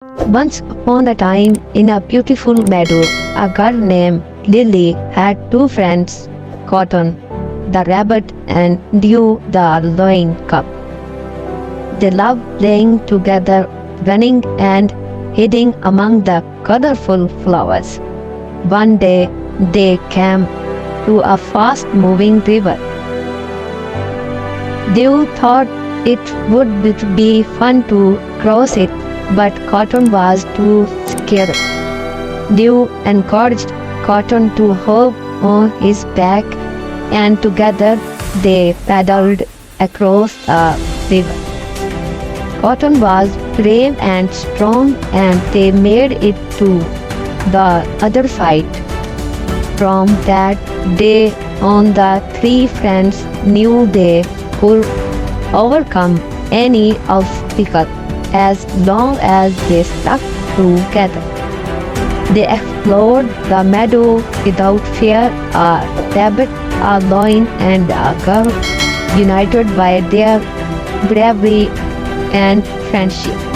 Once upon a time, in a beautiful meadow, a girl named Lily had two friends, Cotton, the rabbit, and Dew, the lion cub. They loved playing together, running and hiding among the colorful flowers. One day, they came to a fast-moving river. Dew thought it would be fun to cross it, but Cotton was too scared. Dew encouraged Cotton to hop on his back, and together they paddled across the river. Cotton was brave and strong, and they made it to the other side. From that day on, the three friends knew they could overcome any obstacle as long as they stuck together. They explored the meadow without fear, a rabbit, a lion, and a girl, united by their bravery and friendship.